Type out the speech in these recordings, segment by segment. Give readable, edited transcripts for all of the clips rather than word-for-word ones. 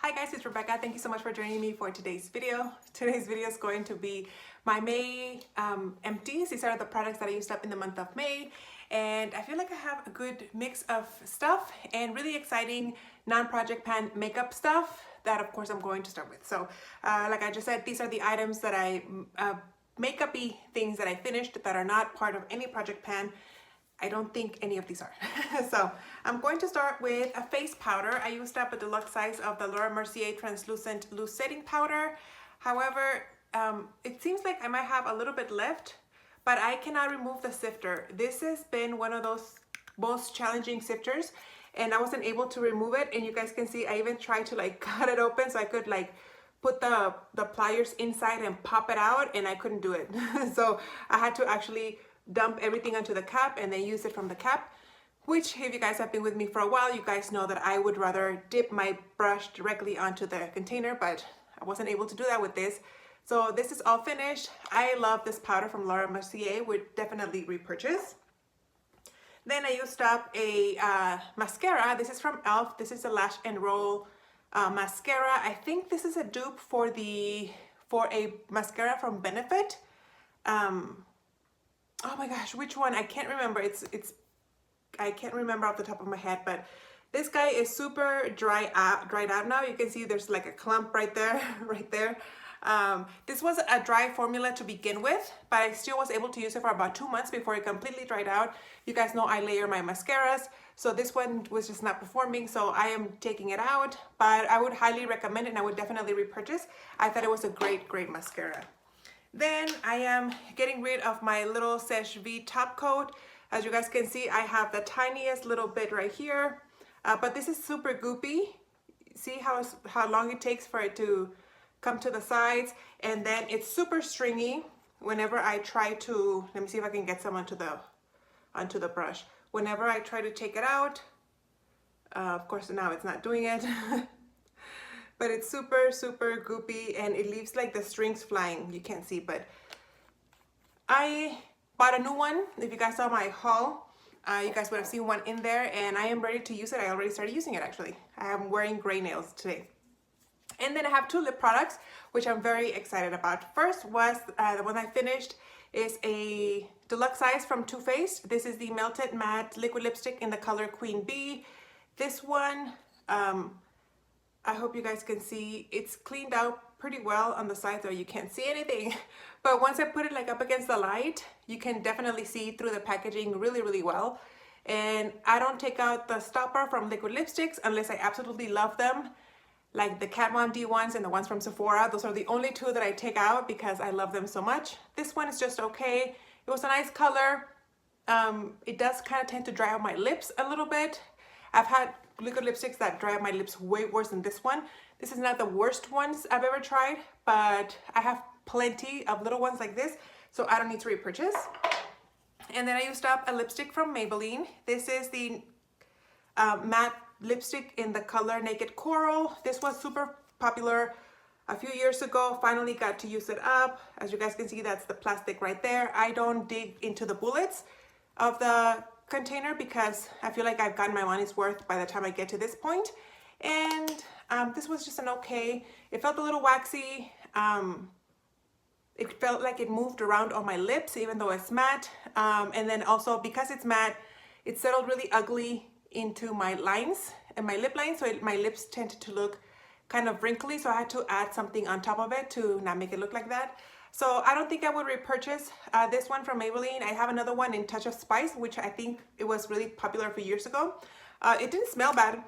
Hi guys, it's Rebecca. Thank you so much for joining me for today's video. Today's video is going to be my May empties. These are the products that I used up in the month of May, and I feel like I have a good mix of stuff and really exciting non-project pan makeup stuff that of course I'm going to start with. So like I just said, these are the items that I makeup-y things that I finished that are not part of any project pan. I don't think any of these are. So I'm going to start with a face powder. I used up a deluxe size of the Laura Mercier translucent loose setting powder. However, it seems like I might have a little bit left, but I cannot remove the sifter. This has been one of those most challenging sifters, and I wasn't able to remove it. And you guys can see I even tried to like cut it open so I could like put the pliers inside and pop it out, and I couldn't do it. So I had to actually dump everything onto the cap and then use it from the cap, which if you guys have been with me for a while, you guys know that I would rather dip my brush directly onto the container, but I wasn't able to do that with this. So this is all finished. I love this powder from Laura Mercier, would definitely repurchase. Then I used up a mascara. This is from e.l.f. This is a Lash and Roll mascara. I think this is a dupe for a mascara from Benefit. Oh my gosh, which one? I can't remember. I can't remember off the top of my head, but this guy is super dried out now. You can see there's like a clump right there, right there. This was a dry formula to begin with, but I still was able to use it for about 2 months before it completely dried out. You guys know I layer my mascaras, so this one was just not performing, so I am taking it out, but I would highly recommend it and I would definitely repurchase. I thought it was a great mascara. Then I am getting rid of my little Seche V top coat. As you guys can see, I have the tiniest little bit right here, but this is super goopy. See how long it takes for it to come to the sides, and then it's super stringy whenever I try to, let me see if I can get some onto the brush. Whenever I try to take it out, of course now it's not doing it. But it's super goopy and it leaves like the strings flying. You can't see, but I bought a new one. If you guys saw my haul, you guys would have seen one in there, and I am ready to use it. I already started using it actually. I am wearing gray nails today. And then I have 2 lip products, which I'm very excited about. First was the one I finished is a deluxe size from Too Faced. This is the Melted Matte Liquid Lipstick in the color Queen Bee. This one, I hope you guys can see it's cleaned out pretty well on the side, though you can't see anything. But once I put it like up against the light, you can definitely see through the packaging really well. And I don't take out the stopper from liquid lipsticks unless I absolutely love them, like the Kat Von D ones and the ones from Sephora. Those are the only 2 that I take out because I love them so much. This one is just okay. It was a nice color. It does kind of tend to dry out my lips a little bit. I've had liquid lipsticks that dry out my lips way worse than this one. This is not the worst ones I've ever tried, but I have plenty of little ones like this, so I don't need to repurchase. And then I used up a lipstick from Maybelline. This is the matte lipstick in the color Naked Coral. This was super popular a few years ago. Finally got to use it up. As you guys can see, that's the plastic right there. I don't dig into the bullets of the container because I feel like I've gotten my money's worth by the time I get to this point. And this was just an okay. It felt a little waxy. It felt like it moved around on my lips even though it's matte. And then also because it's matte, it settled really ugly into my lines and my lip lines, so my lips tended to look kind of wrinkly, so I had to add something on top of it to not make it look like that. So I don't think I would repurchase this one from Maybelline. I have another one in Touch of Spice, which I think it was really popular a few years ago. It didn't smell bad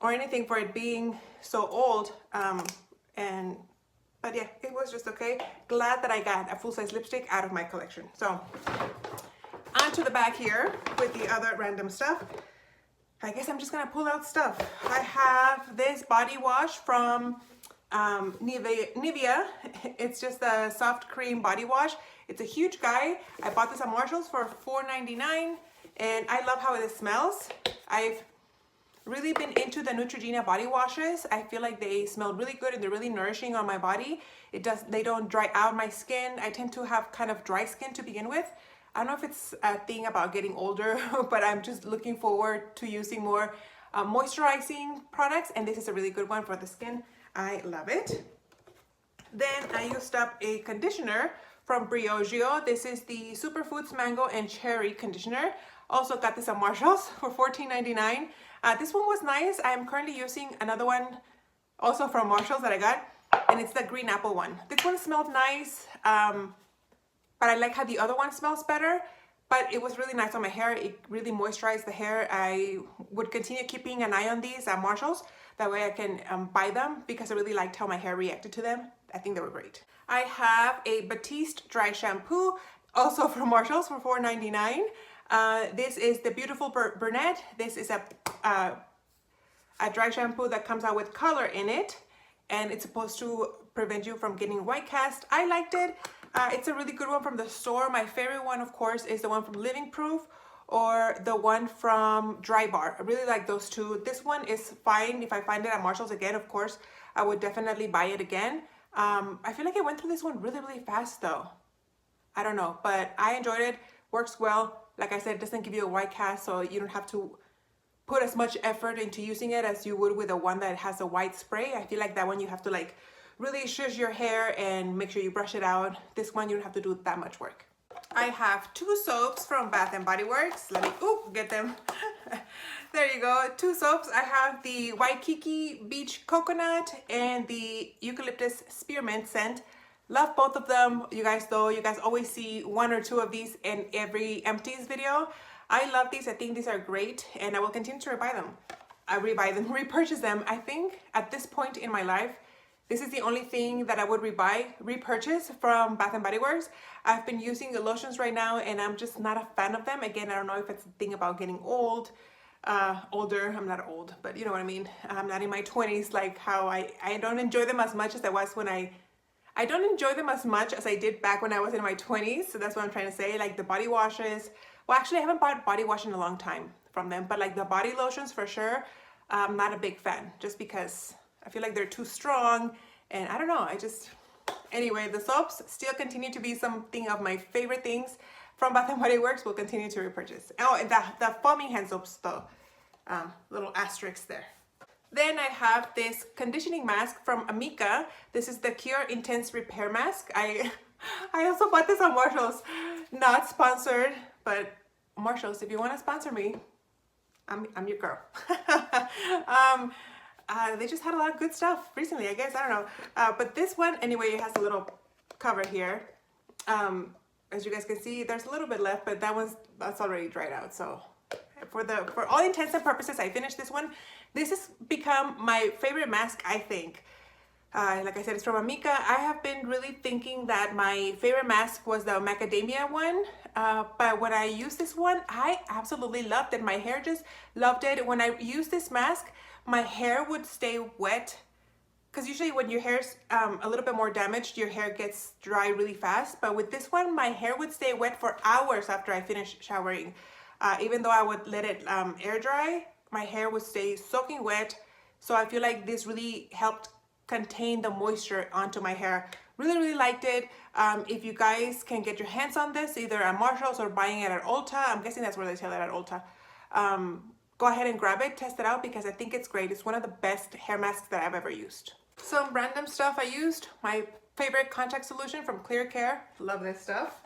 or anything for it being so old, but yeah, it was just okay. Glad that I got a full-size lipstick out of my collection. So on to the back here with the other random stuff. I guess I'm just gonna pull out stuff. I have this body wash from Nivea. It's just a soft cream body wash. It's a huge guy. I bought this at Marshall's for $4.99, and I love how it smells. I've really been into the Neutrogena body washes. I feel like they smell really good and they're really nourishing on my body. They don't dry out my skin. I tend to have kind of dry skin to begin with. I don't know if it's a thing about getting older, but I'm just looking forward to using more moisturizing products, and this is a really good one for the skin. I love it. Then I used up a conditioner from Briogeo. This is the Superfoods Mango and Cherry Conditioner. Also got this at Marshall's for $14.99. This one was nice. I'm currently using another one also from Marshall's that I got, and it's the green apple one. This one smelled nice, but I like how the other one smells better. But it was really nice on my hair. It really moisturized the hair. I would continue keeping an eye on these at Marshall's. That way I can buy them because I really liked how my hair reacted to them. I think they were great. I have a Batiste dry shampoo, also from Marshall's for $4.99. This is the Beautiful Brunette. This is a dry shampoo that comes out with color in it, and it's supposed to prevent you from getting white cast. I liked it. It's a really good one from the store. My favorite one, of course, is the one from Living Proof or the one from Dry Bar. I really like those two. This one is fine. If I find it at Marshall's again, of course, I would definitely buy it again. I feel like I went through this one really, really fast though. I don't know, but I enjoyed it. Works well. Like I said, it doesn't give you a white cast, so you don't have to put as much effort into using it as you would with the one that has a white spray. I feel like that one you have to like really shush your hair and make sure you brush it out. This one you don't have to do that much work. I have two soaps from Bath and Body Works. Let me get them. There you go, two soaps. I have the Waikiki Beach Coconut and the Eucalyptus Spearmint scent. Love both of them. You guys always see one or two of these in every Empties video. I love these. I think these are great, and I will continue to repurchase them. I think at this point in my life, this is the only thing that I would repurchase from Bath & Body Works. I've been using the lotions right now, and I'm just not a fan of them. Again, I don't know if it's a thing about getting older. I'm not old, but you know what I mean. I'm not in my 20s, like how I don't enjoy them as much as I was when I don't enjoy them as much as I did back when I was in my 20s. So that's what I'm trying to say. Like the body washes. Well, actually, I haven't bought body wash in a long time from them, but like the body lotions for sure, I'm not a big fan just because I feel like they're too strong, and I don't know, anyway, the soaps still continue to be something of my favorite things from Bath & Body Works. We'll continue to repurchase. Oh, and the foaming hand soaps though, little asterisk there. Then I have this conditioning mask from Amika. This is the Cure Intense Repair Mask. I also bought this on Marshall's. Not sponsored, but Marshall's, if you want to sponsor me, I'm your girl. They just had a lot of good stuff recently, I guess. I don't know. But this one, anyway, it has a little cover here. As you guys can see, there's a little bit left, but that's already dried out. So for all intents and purposes, I finished this one. This has become my favorite mask, I think. Like I said, it's from Amika. I have been really thinking that my favorite mask was the macadamia one. But when I used this one, I absolutely loved it. My hair just loved it. When I used this mask, my hair would stay wet, because usually when your hair's a little bit more damaged, your hair gets dry really fast. But with this one, my hair would stay wet for hours after I finished showering. Even though I would let it air dry, my hair would stay soaking wet. So I feel like this really helped contain the moisture onto my hair. Really, really liked it. If you guys can get your hands on this, either at Marshall's or buying it at Ulta, I'm guessing that's where they sell it, at Ulta. Go ahead and grab it, test it out, because I think it's great. It's one of the best hair masks that I've ever used. Some random stuff I used. My favorite contact solution from Clear Care. Love this stuff.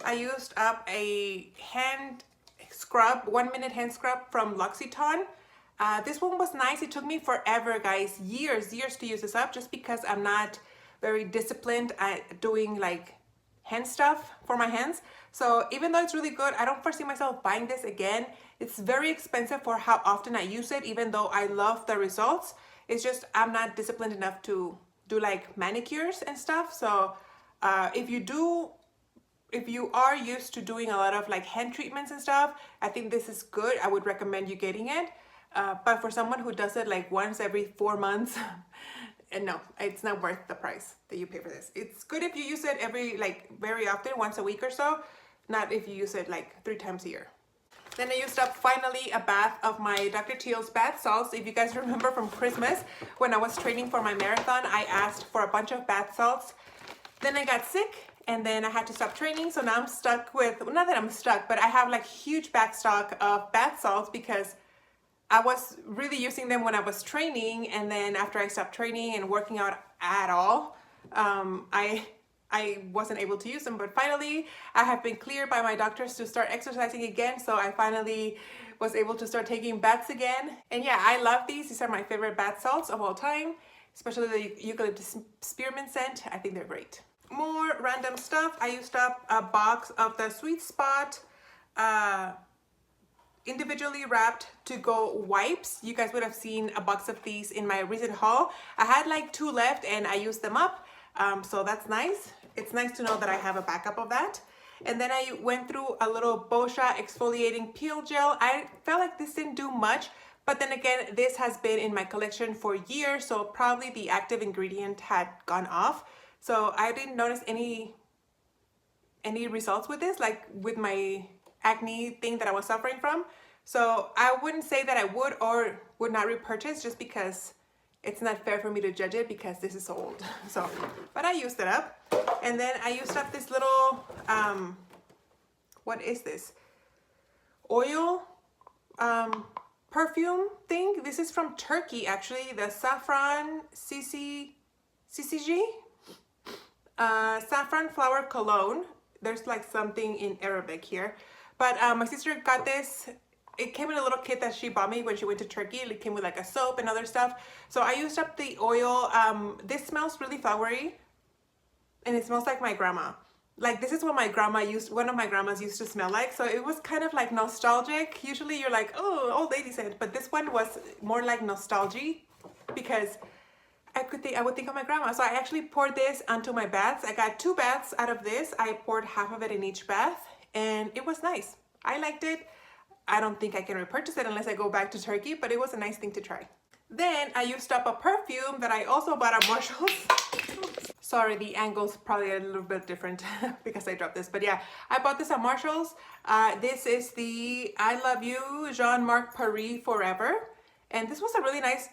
I used up a hand scrub, 1 minute hand scrub from L'Occitane. This one was nice. It took me forever, guys, years to use this up, just because I'm not very disciplined at doing like hand stuff for my hands. So even though it's really good, I don't foresee myself buying this again. It's very expensive for how often I use it, even though I love the results. It's just I'm not disciplined enough to do like manicures and stuff. So if you are used to doing a lot of like hand treatments and stuff, I think this is good. I would recommend you getting it. But for someone who does it like once every 4 months, and no, it's not worth the price that you pay for this. It's good if you use it very often, once a week or so, not if you use it like 3 times a year. Then I used up finally a bath of my Dr. Teal's bath salts. If you guys remember from Christmas, when I was training for my marathon, I asked for a bunch of bath salts. Then I got sick, and then I had to stop training. So now I'm stuck with, not that I'm stuck, but I have like huge back stock of bath salts, because I was really using them when I was training, and then after I stopped training and working out at all, I wasn't able to use them. But finally, I have been cleared by my doctors to start exercising again, so I finally was able to start taking baths again. And yeah, I love these. These are my favorite bath salts of all time, especially the eucalyptus spearmint scent. I think they're great. More random stuff. I used up a box of the Sweet Spot individually wrapped to-go wipes. You guys would have seen a box of these in my recent haul. I had like 2 left and I used them up, so that's nice. It's nice to know that I have a backup of that. And then I went through a little Boscia exfoliating peel gel. I felt like this didn't do much, but then again, this has been in my collection for years, so probably the active ingredient had gone off. So I didn't notice any results with this, like with my acne thing that I was suffering from. So I wouldn't say that I would or would not repurchase, just because it's not fair for me to judge it because this is so old. So, but I used it up. And then I used up this little, what is this? Oil perfume thing. This is from Turkey, actually. The Saffron CCG. Saffron flower cologne. There's like something in Arabic here. But my sister got this. It came in a little kit that she bought me when she went to Turkey. It came with like a soap and other stuff. So I used up the oil. This smells really flowery. And it smells like my grandma. Like, this is what my grandma used, one of my grandmas used to smell like. So it was kind of like nostalgic. Usually you're like, oh, old lady scent. But this one was more like nostalgia, because I would think of my grandma. So I actually poured this onto my baths. I got 2 baths out of this. I poured half of it in each bath, and it was nice. I liked it. I don't think I can repurchase it unless I go back to Turkey, but it was a nice thing to try. Then I used up a perfume that I also bought at Marshall's. Sorry, the angle's probably a little bit different because I dropped this, but yeah, I bought this at Marshall's. This is the I Love You Jean-Marc Paris Forever, and this was a really nice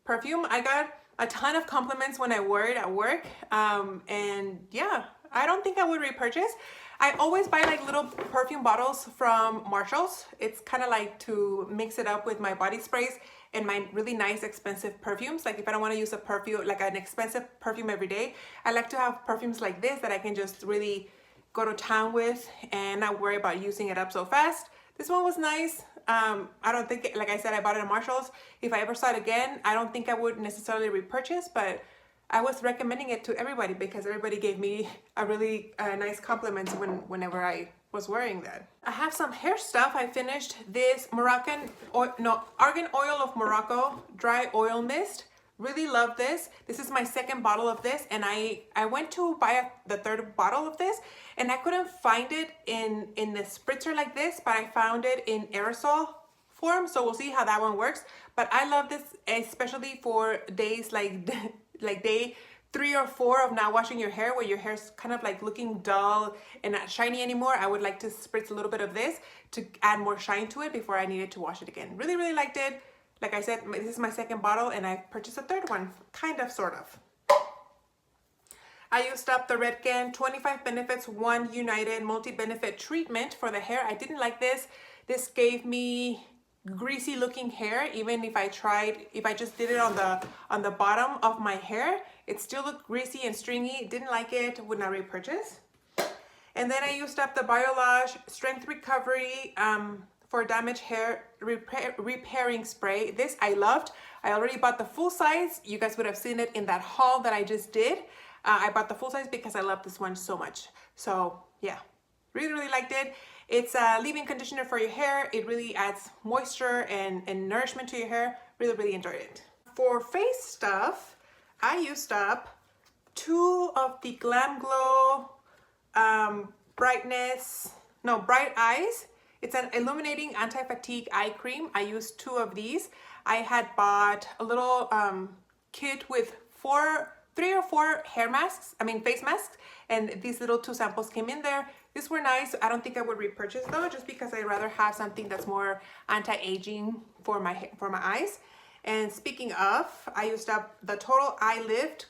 perfume. I got a ton of compliments when I wore it at work, and yeah, I don't think I would repurchase. I always buy like little perfume bottles from Marshall's. It's kind of like to mix it up with my body sprays and my really nice expensive perfumes. Like if I don't want to use a perfume, like an expensive perfume every day, I like to have perfumes like this that I can just really go to town with and not worry about using it up so fast. This one was nice. I don't think, like I said, I bought it at Marshall's. If I ever saw it again, I don't think I would necessarily repurchase, but I was recommending it to everybody because everybody gave me a really nice compliment whenever I was wearing that. I have some hair stuff. I finished this Argan Oil of Morocco Dry Oil Mist. Really love this. This is my 2nd bottle of this, and I went to buy the 3rd bottle of this, and I couldn't find it in the spritzer like this, but I found it in aerosol form, so we'll see how that one works. But I love this, especially for days like day 3 or 4 of not washing your hair, where your hair's kind of like looking dull and not shiny anymore. I would like to spritz a little bit of this to add more shine to it before I needed to wash it again. Really, really liked it. Like I said, this is my 2nd bottle, and I purchased a 3rd one, kind of, sort of. I used up the Redken 25 Benefits One United Multi-Benefit Treatment for the hair. I didn't like this. This gave me greasy looking hair. Even if I just did it on the bottom of my hair, it still looked greasy and stringy. Didn't like it, would not repurchase. And then I used up the Biolage Strength Recovery for damaged hair repairing spray. This I loved. I already bought the full size. You guys would have seen it in that haul that I just did. I bought the full size because I love this one so much. So yeah, really, really liked it. It's a leave-in conditioner for your hair. It really adds moisture and nourishment to your hair. Really, really enjoyed it. For face stuff, I used up 2 of the Glam Glow Bright Eyes. It's an illuminating anti-fatigue eye cream. I used 2 of these. I had bought a little kit with 3 or 4 face masks, and these little 2 samples came in there. These were nice. I don't think I would repurchase though, just because I'd rather have something that's more anti-aging for my eyes. And speaking of, I used up the Total Eye Lift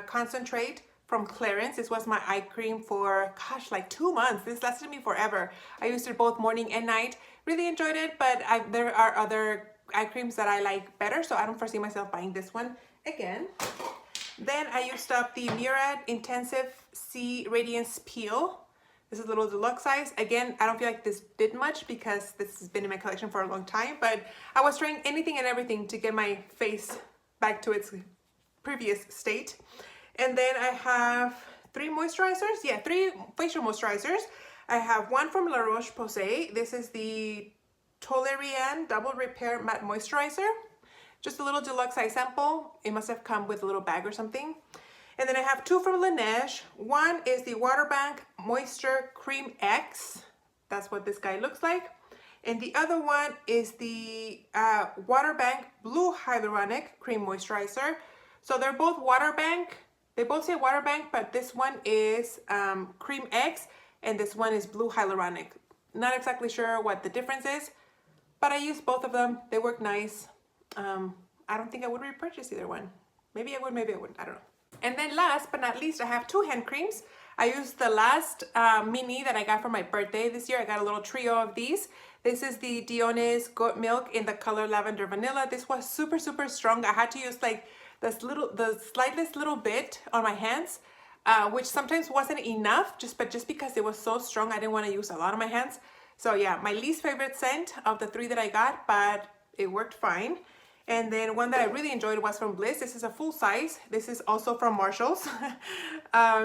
Concentrate from Clarins. This was my eye cream for, gosh, like 2 months. This lasted me forever. I used it both morning and night. Really enjoyed it, but there are other eye creams that I like better, so I don't foresee myself buying this one again. Then I used up the Murad Intensive C Radiance Peel. This is a little deluxe size. Again, I don't feel like this did much because this has been in my collection for a long time, but I was trying anything and everything to get my face back to its previous state. And then I have three moisturizers. Yeah, three facial moisturizers. I have one from La Roche-Posay. This is the Toleriane Double Repair Matte Moisturizer. Just a little deluxe size sample. It must have come with a little bag or something. And then I have two from Laneige. One is the Waterbank Moisture Cream X. That's what this guy looks like. And the other one is the Waterbank Blue Hyaluronic Cream Moisturizer. So they're both Waterbank. They both say Waterbank, but this one is Cream X and this one is Blue Hyaluronic. Not exactly sure what the difference is, but I use both of them. They work nice. I don't think I would repurchase either one. Maybe I would, maybe I wouldn't. I don't know. And then last but not least, I have two hand creams. I used the last mini that I got for my birthday this year. I got a little trio of these. This is the Dion's Goat Milk in the color Lavender Vanilla. This was super, super strong. I had to use like the slightest little bit on my hands, which sometimes wasn't enough, but just because it was so strong, I didn't want to use a lot on my hands. So yeah, my least favorite scent of the three that I got, but it worked fine. And then one that I really enjoyed was from Bliss. This is a full size. This is also from Marshall's.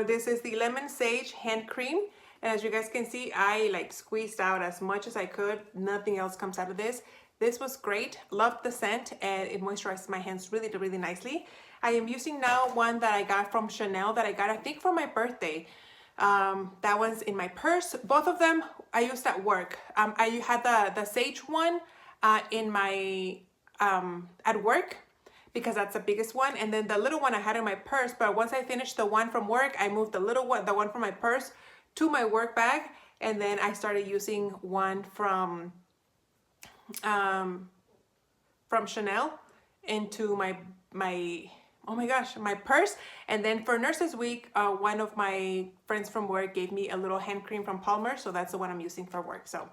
This is the Lemon Sage Hand Cream. And as you guys can see, I like squeezed out as much as I could. Nothing else comes out of this. This was great. Loved the scent and it moisturizes my hands really, really nicely. I am using now one that I got from Chanel that I got, I think, for my birthday. That one's in my purse. Both of them I used at work. I had the Sage one in my at work because that's the biggest one, and then the little one I had in my purse, but once I finished the one from work, I moved the one from my purse to my work bag, and then I started using one from Chanel into my oh my gosh, my purse. And then for Nurses Week, one of my friends from work gave me a little hand cream from Palmer, so that's the one I'm using for work. So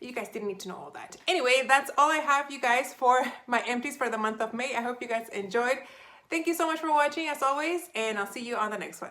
you guys didn't need to know all that. Anyway, that's all I have, you guys, for my empties for the month of May. I hope you guys enjoyed. Thank you so much for watching, as always, and I'll see you on the next one.